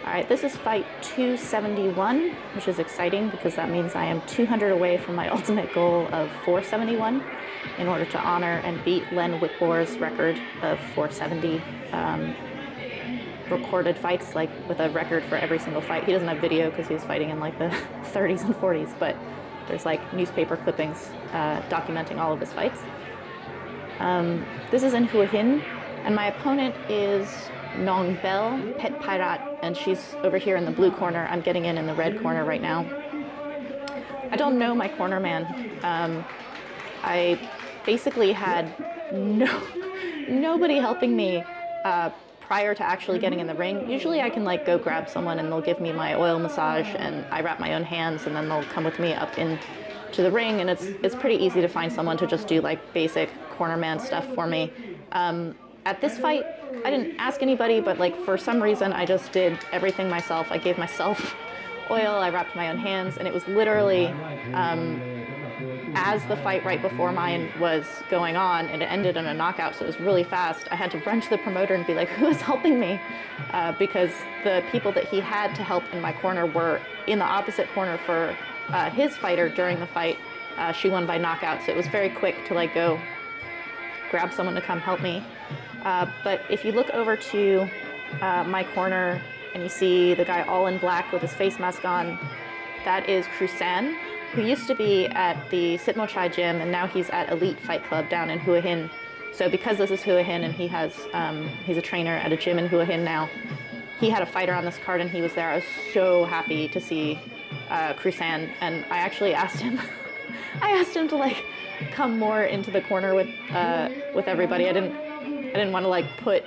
All right, this is fight 271, which is exciting because that means I am 200 away from my ultimate goal of 471 in order to honor and beat Len Wickbor's record of 470 recorded fights, like with a record for every single fight. He doesn't have video because he was fighting in like the 30s and 40s, but there's like newspaper clippings documenting all of his fights. This is in Hua Hin, and my opponent is Nong Phetpirat, and she's over here in the blue corner. I'm getting in the red corner right now. I don't know my corner man. I basically had nobody helping me prior to actually getting in the ring. Usually I can like go grab someone and they'll give me my oil massage and I wrap my own hands and then they'll come with me up into the ring, and it's pretty easy to find someone to just do like basic corner man stuff for me. At this fight, I didn't ask anybody, but like for some reason I just did everything myself. I gave myself oil, I wrapped my own hands, and it was literally as the fight right before mine was going on, and it ended in a knockout, so it was really fast. I had to run to the promoter and be like, who is helping me? Because the people that he had to help in my corner were in the opposite corner for his fighter during the fight. She won by knockout, so it was very quick to like go grab someone to come help me. But if you look over to my corner and you see the guy all in black with his face mask on, that is Krusan, who used to be at the Sitmo Chai gym, and now he's at Elite Fight Club down in Hua Hin. So because this is Hua Hin and he has, he's a trainer at a gym in Hua Hin now, he had a fighter on this card and he was there. I was so happy to see Krusan, and I actually asked him, I asked him to like come more into the corner with everybody. I didn't want to like put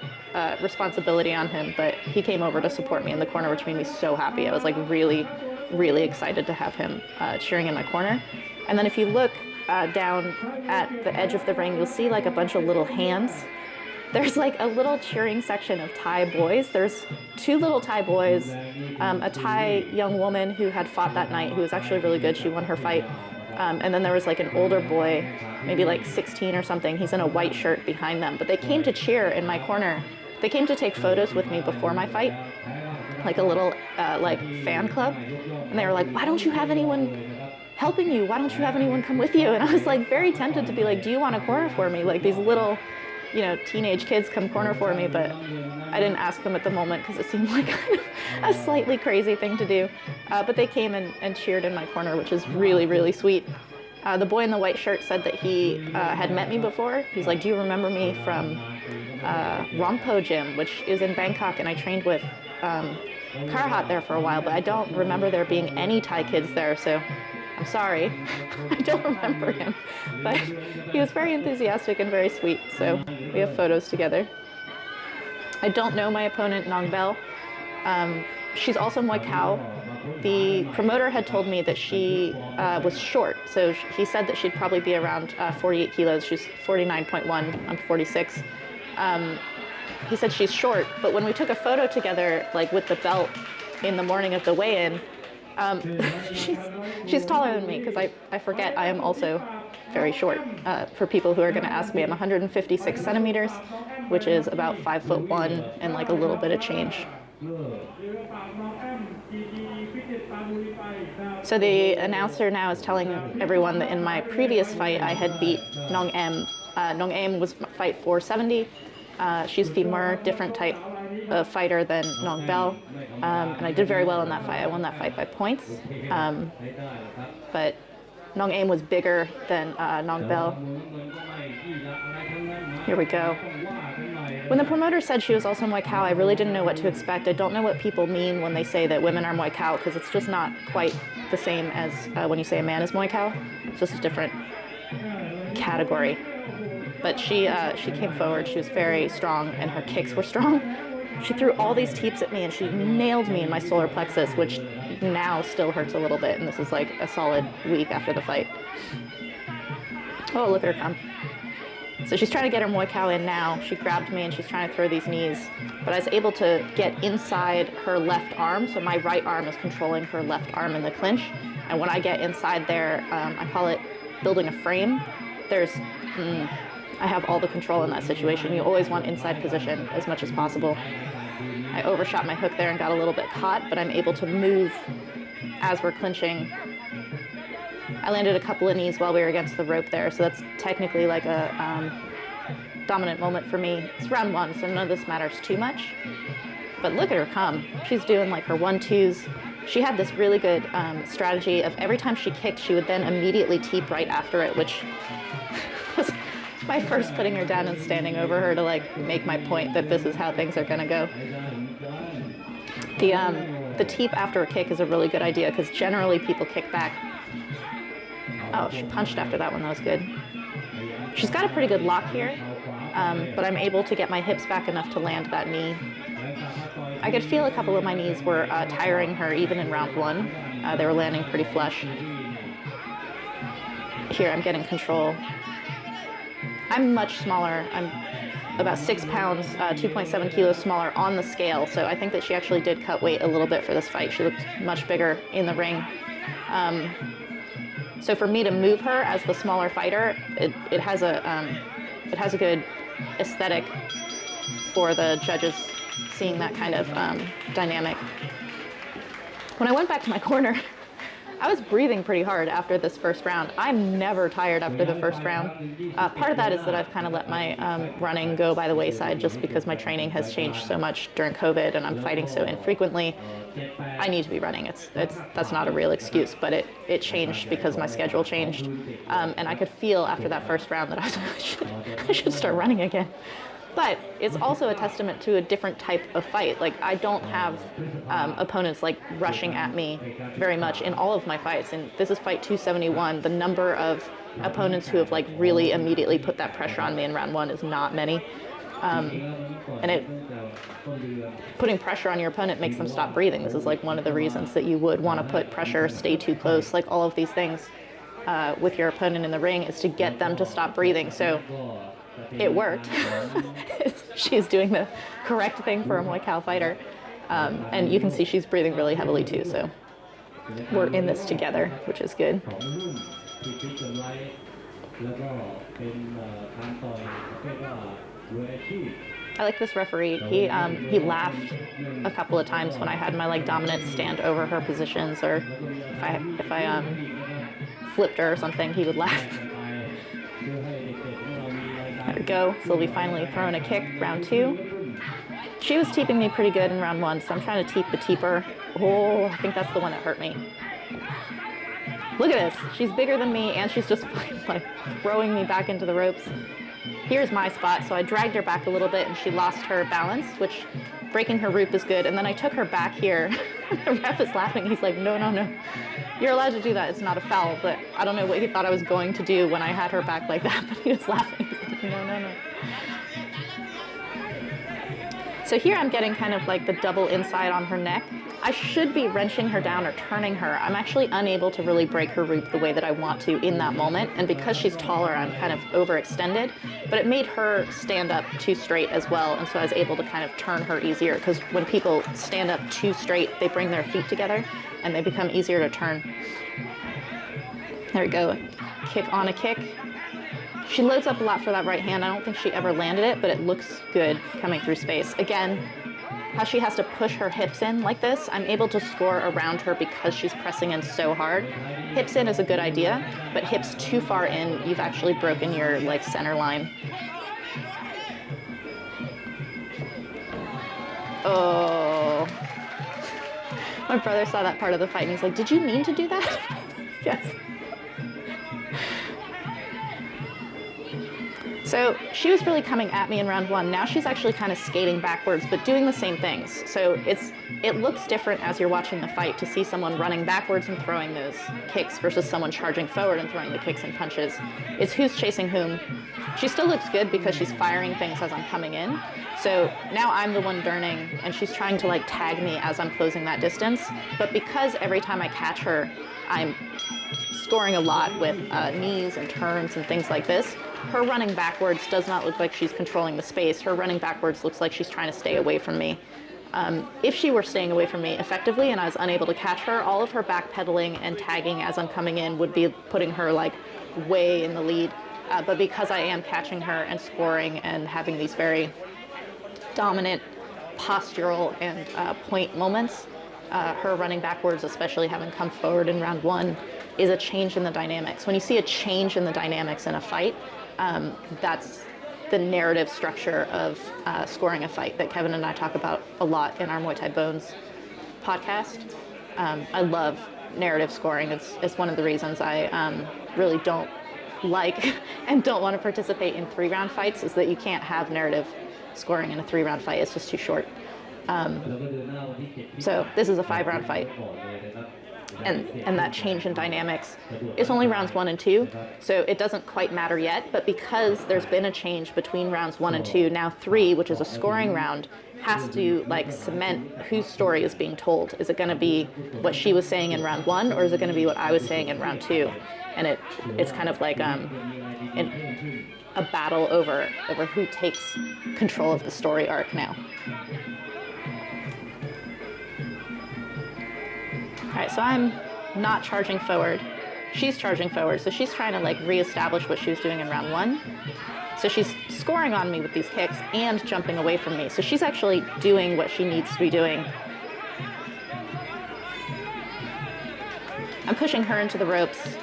responsibility on him, but he came over to support me in the corner, which made me so happy. I was like really excited to have him cheering in my corner. And then if you look down at the edge of the ring, you'll see like a bunch of little hands. There's like a little cheering section of Thai boys. There's two little Thai boys, a Thai young woman who had fought that night, who was actually really good. She won her fight. And then there was like an older boy, maybe like 16 or something. He's in a white shirt behind them. But they came to cheer in my corner. They came to take photos with me before my fight, like a little like fan club. And they were like, why don't you have anyone helping you? Why don't you have anyone come with you? And I was like very tempted to be like, do you want a corner for me? Like these little, you know, teenage kids come corner for me, but I didn't ask them at the moment because it seemed like a slightly crazy thing to do. But they came and cheered in my corner, which is really sweet. The boy in the white shirt said that he had met me before. He's like, do you remember me from Rompo Gym, which is in Bangkok, and I trained with Karhat there for a while, but I don't remember there being any Thai kids there, so I'm sorry. I don't remember him. But he was very enthusiastic and very sweet, so we have photos together. I don't know my opponent, Nong Bell. She's also Muay Khao. The promoter had told me that she was short, so he said that she'd probably be around 48 kilos. She's 49.1, I'm 46. He said she's short, but when we took a photo together, like with the belt in the morning of the weigh-in, she's taller than me, because I forget I am also very short. For people who are going to ask me, I'm 156 centimeters, which is about 5'1" and like a little bit of change. So the announcer now is telling everyone that in my previous fight I had beat Nong M. Nong M was fight 470. She's femur, different type of fighter than Nong Bell, and I did very well in that fight. I won that fight by points, but Nong Aim was bigger than Nong Bell. Here we go. When the promoter said she was also Muay Khao, I really didn't know what to expect. I don't know what people mean when they say that women are Muay Khao, because it's just not quite the same as when you say a man is Muay Khao. It's just a different category. But she came forward. She was very strong, and her kicks were strong. She threw all these teeps at me, and she nailed me in my solar plexus, which now still hurts a little bit, and this is like a solid week after the fight. Oh, look at her come. So she's trying to get her Muay Khao in now. She grabbed me, and she's trying to throw these knees. But I was able to get inside her left arm, so my right arm is controlling her left arm in the clinch. And when I get inside there, I call it building a frame. There's I have all the control in that situation. You always want inside position as much as possible. I overshot my hook there and got a little bit caught, but I'm able to move as we're clinching. I landed a couple of knees while we were against the rope there, so that's technically like a dominant moment for me. It's round one, so none of this matters too much. But look at her come. She's doing like her 1-2s. She had this really good strategy of every time she kicked, she would then immediately teep right after it, which was my first putting her down and standing over her to like make my point that this is how things are gonna go. The teep after a kick is a really good idea because generally people kick back. Oh, she punched after that one, that was good. She's got a pretty good lock here, but I'm able to get my hips back enough to land that knee. I could feel a couple of my knees were tiring her even in round one. They were landing pretty flush. Here, I'm getting control. I'm much smaller. I'm about 6 pounds, 2.7 kilos smaller on the scale, so I think that she actually did cut weight a little bit for this fight. She looked much bigger in the ring. So for me to move her as the smaller fighter, it has a good aesthetic for the judges seeing that kind of dynamic. When I went back to my corner, I was breathing pretty hard after this first round. I'm never tired after the first round. Part of that is that I've kind of let my running go by the wayside just because my training has changed so much during COVID and I'm fighting so infrequently. I need to be running. That's not a real excuse, but it changed because my schedule changed. And I could feel after that first round that I should start running again. But it's also a testament to a different type of fight. Like, I don't have opponents like rushing at me very much in all of my fights. And this is fight 271. The number of opponents who have like really immediately put that pressure on me in round one is not many. Putting pressure on your opponent makes them stop breathing. This is like one of the reasons that you would want to put pressure, stay too close, like all of these things with your opponent in the ring is to get them to stop breathing. So it worked. She's doing the correct thing for a Muay Thai fighter. And you can see she's breathing really heavily too, so we're in this together, which is good. I like this referee. He laughed a couple of times when I had my like dominant stand over her positions, or if I flipped her or something, he would laugh. There we go. Sylvie finally throwing a kick, round two. She was teeping me pretty good in round one, so I'm trying to teep the teeper. Oh, I think that's the one that hurt me. Look at this. She's bigger than me, and she's just like throwing me back into the ropes. Here's my spot, so I dragged her back a little bit, and she lost her balance, which breaking her root is good. And then I took her back here. The ref is laughing. He's like, no, no, no. You're allowed to do that. It's not a foul. But I don't know what he thought I was going to do when I had her back like that, but he was laughing. He's like, no, no, no. So here I'm getting kind of like the double inside on her neck. I should be wrenching her down or turning her. I'm actually unable to really break her root the way that I want to in that moment. And because she's taller, I'm kind of overextended. But it made her stand up too straight as well. And so I was able to kind of turn her easier. Because when people stand up too straight, they bring their feet together and they become easier to turn. There we go. Kick on a kick. She loads up a lot for that right hand. I don't think she ever landed it, but it looks good coming through space. Again, how she has to push her hips in like this, I'm able to score around her because she's pressing in so hard. Hips in is a good idea, but hips too far in, you've actually broken your like center line. Oh. My brother saw that part of the fight and he's like, did you mean to do that? Yes. So she was really coming at me in round one. Now she's actually kind of skating backwards, but doing the same things. So it looks different as you're watching the fight to see someone running backwards and throwing those kicks versus someone charging forward and throwing the kicks and punches. It's who's chasing whom. She still looks good because she's firing things as I'm coming in. So now I'm the one durning and she's trying to like tag me as I'm closing that distance. But because every time I catch her, I'm scoring a lot with knees and turns and things like this, her running backwards does not look like she's controlling the space. Her running backwards looks like she's trying to stay away from me. If she were staying away from me effectively and I was unable to catch her, all of her backpedaling and tagging as I'm coming in would be putting her like way in the lead. But because I am catching her and scoring and having these very dominant postural and point moments, her running backwards, especially having come forward in round 1, is a change in the dynamics. When you see a change in the dynamics in a fight, that's the narrative structure of scoring a fight that Kevin and I talk about a lot in our Muay Thai Bones podcast. I love narrative scoring. It's one of the reasons I really don't like and don't want to participate in 3-round fights, is that you can't have narrative scoring in a 3-round fight. It's just too short. So this is a 5-round fight. And that change in dynamics is only rounds 1 and 2, so it doesn't quite matter yet. But because there's been a change between rounds 1 and 2, now 3, which is a scoring round, has to like cement whose story is being told. Is it going to be what she was saying in round 1, or is it going to be what I was saying in round 2? And it's kind of like a battle over who takes control of the story arc now. All right, so I'm not charging forward. She's charging forward, so she's trying to like reestablish what she was doing in round 1. So she's scoring on me with these kicks and jumping away from me. So she's actually doing what she needs to be doing. I'm pushing her into the ropes.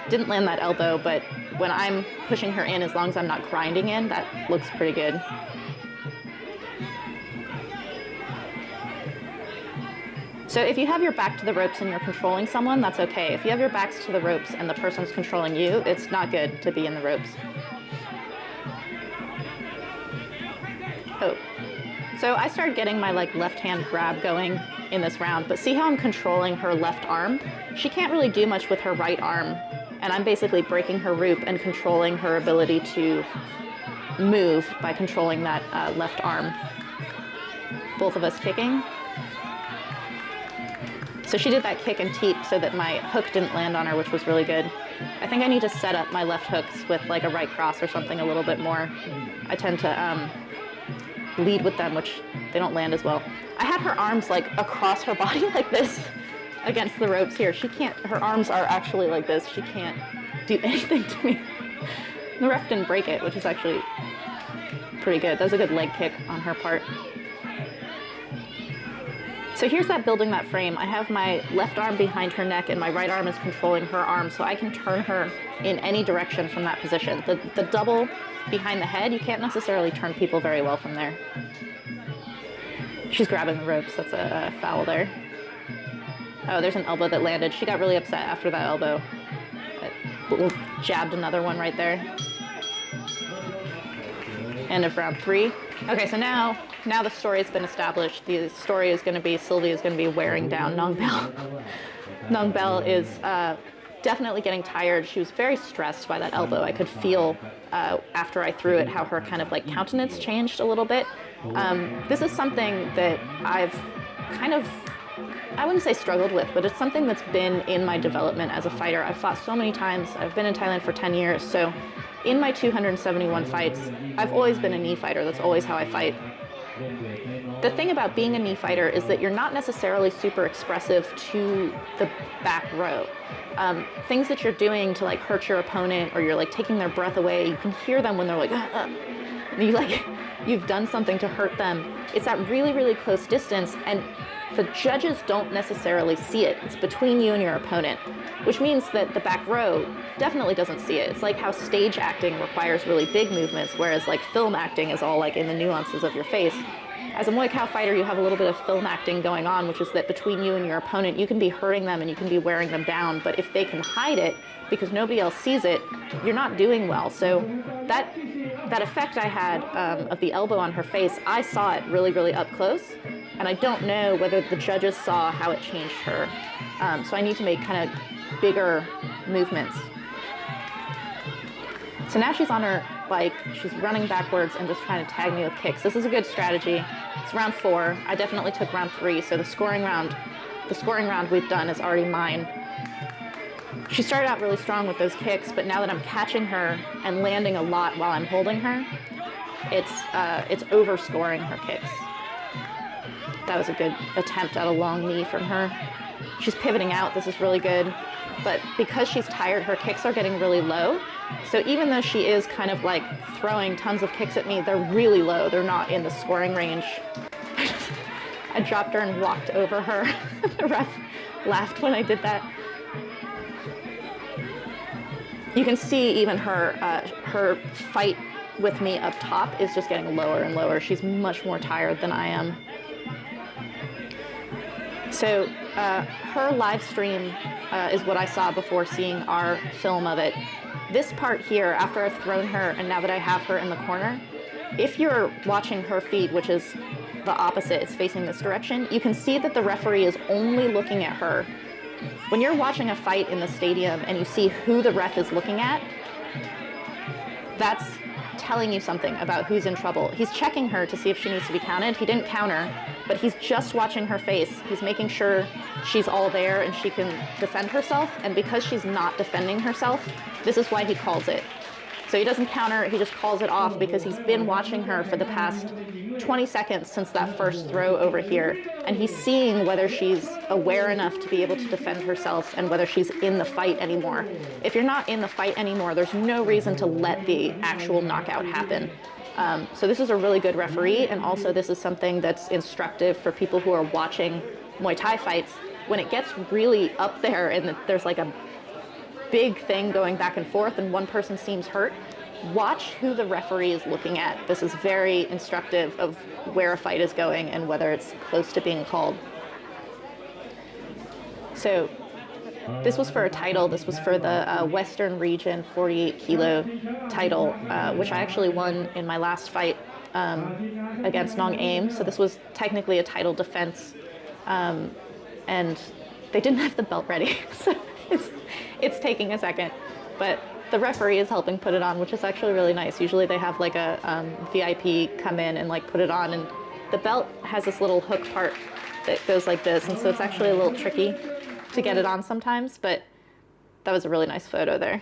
Didn't land that elbow, but when I'm pushing her in, as long as I'm not grinding in, that looks pretty good. So if you have your back to the ropes and you're controlling someone, that's okay. If you have your backs to the ropes and the person's controlling you, it's not good to be in the ropes. Oh. So I started getting my like left hand grab going in this round, but see how I'm controlling her left arm? She can't really do much with her right arm, and I'm basically breaking her root and controlling her ability to move by controlling that left arm. Both of us kicking. So she did that kick and teep so that my hook didn't land on her, which was really good. I think I need to set up my left hooks with like a right cross or something a little bit more. I tend to lead with them, which they don't land as well. I had her arms like across her body like this against the ropes here. She can't, her arms are actually like this. She can't do anything to me. The ref didn't break it, which is actually pretty good. That was a good leg kick on her part. So here's that building that frame. I have my left arm behind her neck and my right arm is controlling her arm, so I can turn her in any direction from that position. The double behind the head, you can't necessarily turn people very well from there. She's grabbing the ropes. That's a foul there. Oh, there's an elbow that landed. She got really upset after that elbow. Jabbed another one right there. End of round 3. Okay, so now the story has been established. The story is going to be Sylvie is going to be wearing down Nong Bell. Nong Bell is definitely getting tired. She was very stressed by that elbow. I could feel after I threw it how her kind of like countenance changed a little bit. This is something that I've kind of, I wouldn't say struggled with, but it's something that's been in my development as a fighter. I've fought so many times. I've been in Thailand for 10 years. So in my 271 fights, I've always been a knee fighter. That's always how I fight. The thing about being a knee fighter is that you're not necessarily super expressive to the back row. Things that you're doing to like hurt your opponent, or you're like taking their breath away, you can hear them when they're like, you've done something to hurt them. It's at really, really close distance, and the judges don't necessarily see it. It's between you and your opponent, which means that the back row definitely doesn't see it. It's like how stage acting requires really big movements, whereas like film acting is all like in the nuances of your face. As a Muay Thai fighter, you have a little bit of film acting going on, which is that between you and your opponent, you can be hurting them and you can be wearing them down, but if they can hide it because nobody else sees it, you're not doing well. So that effect I had of the elbow on her face, I saw it really, really up close, and I don't know whether the judges saw how it changed her. So I need to make kind of bigger movements. So now she's on her bike, she's running backwards and just trying to tag me with kicks. This is a good strategy. It's round 4. I definitely took round 3, so the scoring round we've done is already mine. She started out really strong with those kicks, but now that I'm catching her and landing a lot while I'm holding her, it's overscoring her kicks. That was a good attempt at a long knee from her. She's pivoting out. This is really good. But because she's tired, her kicks are getting really low. So even though she is kind of like throwing tons of kicks at me, they're really low. They're not in the scoring range. I dropped her and walked over her. The ref laughed when I did that. You can see even her fight with me up top is just getting lower and lower. She's much more tired than I am. So her live stream is what I saw before seeing our film of it. This part here, after I've thrown her and now that I have her in the corner, if you're watching her feed, which is the opposite, it's facing this direction, you can see that the referee is only looking at her. When you're watching a fight in the stadium and you see who the ref is looking at, that's telling you something about who's in trouble. He's checking her to see if she needs to be counted. He didn't count her, but he's just watching her face. He's making sure she's all there and she can defend herself. And because she's not defending herself, this is why he calls it. So he doesn't count her, he just calls it off because he's been watching her for the past 20 seconds since that first throw over here. And he's seeing whether she's aware enough to be able to defend herself and whether she's in the fight anymore. If you're not in the fight anymore, there's no reason to let the actual knockout happen. So this is a really good referee, and also this is something that's instructive for people who are watching Muay Thai fights. When it gets really up there and there's like a big thing going back and forth and one person seems hurt, watch who the referee is looking at. This is very instructive of where a fight is going and whether it's close to being called. So this was for a title. This was for the Western Region 48 kilo title, which I actually won in my last fight against Nong. So this was technically a title defense, and they didn't have the belt ready. So it's taking a second, but the referee is helping put it on, which is actually really nice. Usually they have like a VIP come in and like put it on, and the belt has this little hook part that goes like this, and so it's actually a little tricky to get it on sometimes, but that was a really nice photo there.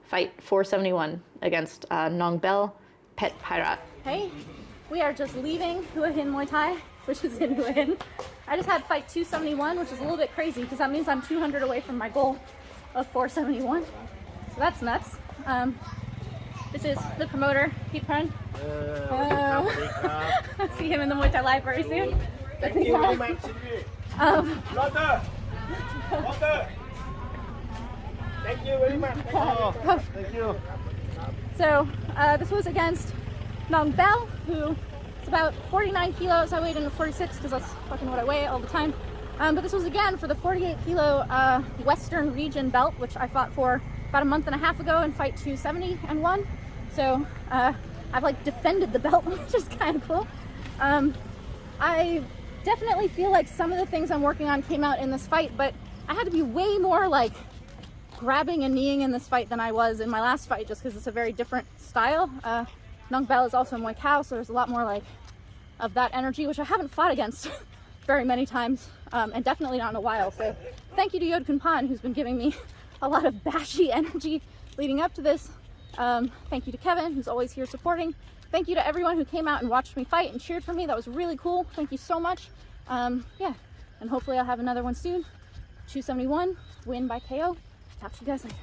Fight 471 against Nong Phetpirat. Hey, we are just leaving Hua Hin Muay Thai, which is in Hua Hin. I just had fight 271, which is a little bit crazy because that means I'm 200 away from my goal of 471. So that's nuts. This is the promoter, Phetpirat. See him in the Muay Thai Library soon. Thank you very much, Sylvie. Thank you very much. Thank you. So this was against Nong Bell, who is about 49 kilos. I weighed in at 46 because that's fucking what I weigh all the time. But this was again for the 48 kilo Western Region belt, which I fought for about a month and a half ago in fight 270 and won. So I've like defended the belt, which is kind of cool. I definitely feel like some of the things I'm working on came out in this fight, but I had to be way more like grabbing and kneeing in this fight than I was in my last fight, just because it's a very different style. Nong Bell is also Muay Thai, so there's a lot more like of that energy, which I haven't fought against very many times, and definitely not in a while. So thank you to Yod Kun Pan, who's been giving me a lot of bashy energy leading up to this. Thank you to Kevin, who's always here supporting. Thank you to everyone who came out and watched me fight and cheered for me. That was really cool. Thank you so much. Yeah, and hopefully I'll have another one soon. 271, win by KO. Talk to you guys later.